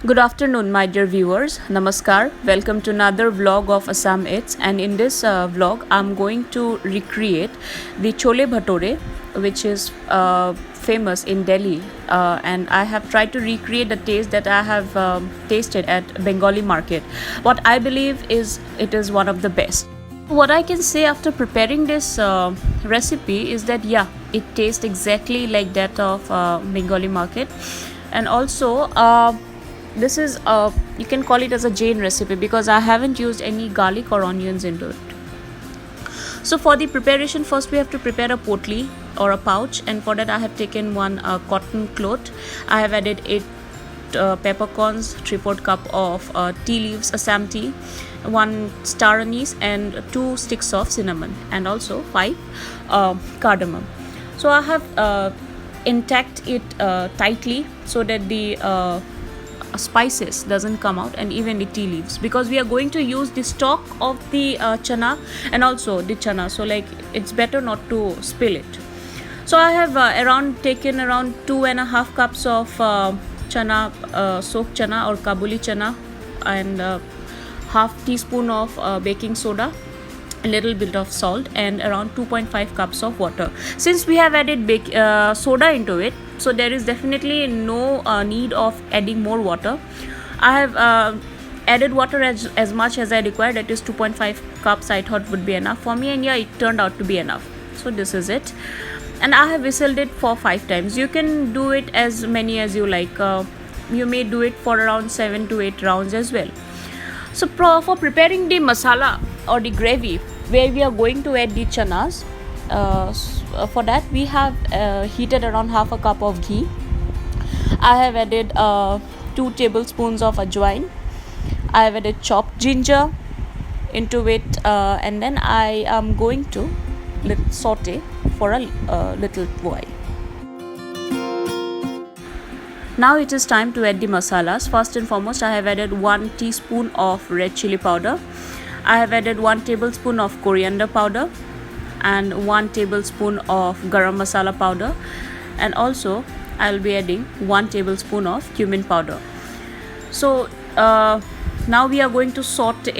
Good afternoon, my dear viewers. Namaskar. Welcome to another vlog of Assam Eats. And in this vlog, I'm going to recreate the chole bhature, which is famous in Delhi. And I have tried to recreate the taste that I have tasted at Bengali market. What I believe is it is one of the best. What I can say after preparing this recipe is that it tastes exactly like that of Bengali market, and also this is you can call it as a Jain recipe because I haven't used any garlic or onions into it. So for the preparation, first we have to prepare a potli or a pouch, and for that I have taken one cotton cloth. I have added 8 peppercorns, 3/4 cup of tea leaves, Assam tea, 1 star anise, and 2 sticks of cinnamon, and also 5 cardamom. So I have intact it tightly so that the spices doesn't come out, and even the tea leaves, because we are going to use the stock of the chana and also the chana, so like it's better not to spill it. So I have taken around 2.5 cups of chana, soaked chana or kabuli chana, and half teaspoon of baking soda, a little bit of salt, and around 2.5 cups of water. Since we have added soda into it, so there is definitely no need of adding more water. I have added water as much as I require, that is 2.5 cups I thought would be enough for me, and it turned out to be enough. So this is it, and I have whistled it for 5 times. You can do it as many as you like. You may do it for around 7 to 8 rounds as well. So for preparing the masala or the gravy, where we are going to add the chanas, for that we have heated around half a cup of ghee. I have added 2 tablespoons of ajwain. I have added chopped ginger into it, and then I am going to saute for a little while. Now it is time to add the masalas. First and foremost, I have added 1 teaspoon of red chili powder. I have added 1 tablespoon of coriander powder and 1 tablespoon of garam masala powder, and also I will be adding 1 tablespoon of cumin powder. So now we are going to saute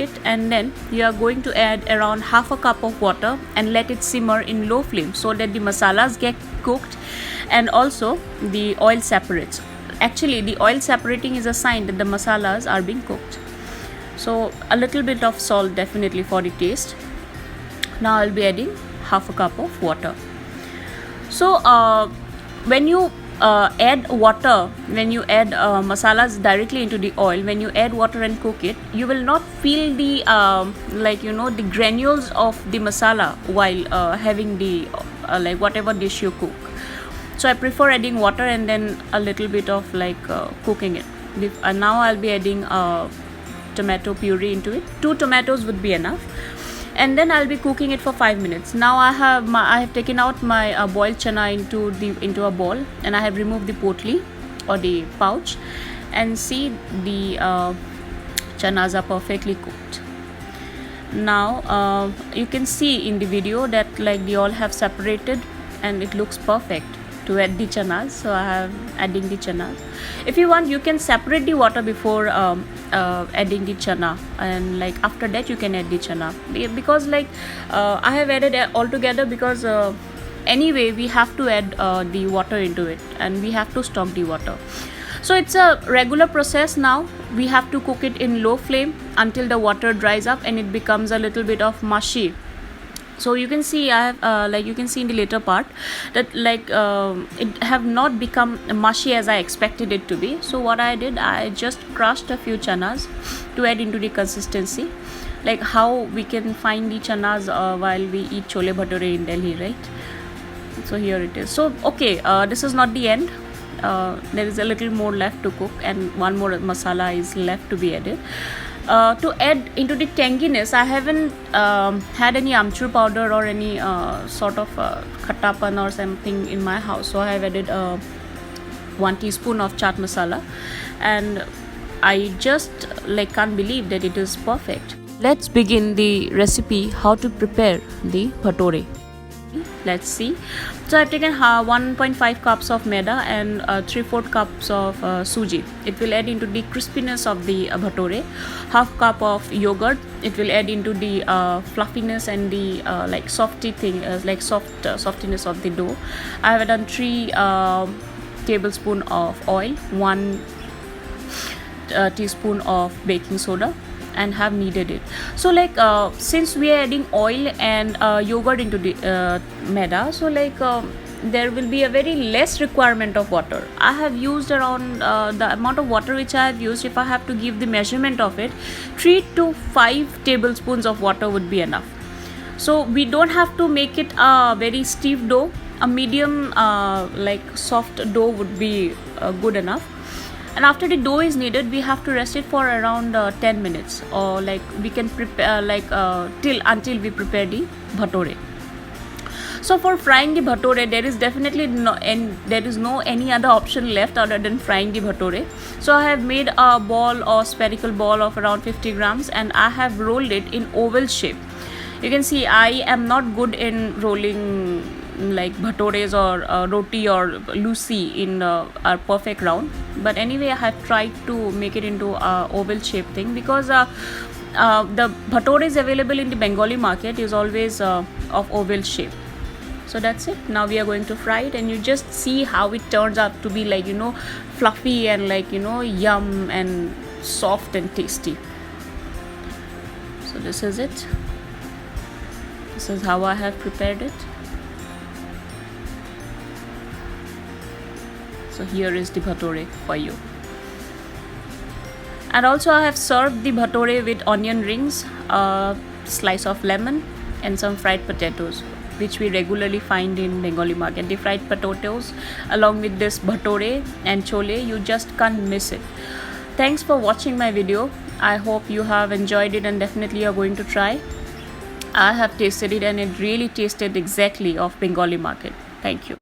it, and then we are going to add around half a cup of water and let it simmer in low flame so that the masalas get cooked and also the oil separates. Actually, the oil separating is a sign that the masalas are being cooked. So a little bit of salt definitely for the taste. Now I'll be adding half a cup of water. So when you add water, when you add masalas directly into the oil, when you add water and cook it, you will not feel the the granules of the masala while having the like whatever dish you cook. So I prefer adding water and then a little bit of cooking it. Now I'll be adding tomato puree into it. 2 tomatoes would be enough, and then I'll be cooking it for 5 minutes. Now I have taken out my boiled chana into a bowl, and I have removed the potli or the pouch, and see the chanas are perfectly cooked. Now you can see in the video that they all have separated, and it looks perfect to add the chanas. So I have adding the chanas. If you want, you can separate the water before adding the chana, and after that you can add the chana, because I have added all together, because anyway we have to add the water into it, and we have to stock the water. So it's a regular process. Now we have to cook it in low flame until the water dries up and it becomes a little bit of mushy. So you can see I have you can see in the later part that it have not become mushy as I expected it to be. So what I did, I just crushed a few chanas to add into the consistency, like how we can find the chanas while we eat chole bhature in Delhi, right? So here it is. So okay, this is not the end. There is a little more left to cook, and one more masala is left to be added. To add into the tanginess, I haven't had any amchur powder or any sort of khattapan or something in my house. So I have added 1 teaspoon of chaat masala, and I just can't believe that it is perfect. Let's begin the recipe how to prepare the bhature. Let's see. So I've taken 1.5 cups of maida and 3/4 cups of suji. It will add into the crispiness of the bhature. Half cup of yogurt. It will add into the fluffiness and the like softy thing, like softiness of the dough. I have done 3 tablespoon of oil, 1 teaspoon of baking soda, and have kneaded it. So like since we are adding oil and yogurt into the maida, so like there will be a very less requirement of water. I have used around the amount of water which I have used, if I have to give the measurement of it, 3 to 5 tablespoons of water would be enough. So we don't have to make it a very stiff dough. A medium like soft dough would be good enough. And after the dough is kneaded, we have to rest it for around 10 minutes, or like we can prepare like until we prepare the bhature. So for frying the bhature, there is definitely no any other option left other than frying the bhature. So I have made a ball or spherical ball of around 50 grams, and I have rolled it in oval shape. You can see I am not good in rolling like bhatures or roti or lucy in a perfect round, but anyway I have tried to make it into a oval shape thing, because the bhatures available in the Bengali market is always of oval shape. So that's it. Now we are going to fry it, and you just see how it turns out to be, like, you know, fluffy and like, you know, yum and soft and tasty. So this is it. This is how I have prepared it. So here is the bhature for you. And also I have served the bhature with onion rings, a slice of lemon, and some fried potatoes, which we regularly find in Bengali market. The fried potatoes along with this bhature and chole, you just can't miss it. Thanks for watching my video. I hope you have enjoyed it and definitely are going to try. I have tasted it and it really tasted exactly of Bengali market. Thank you.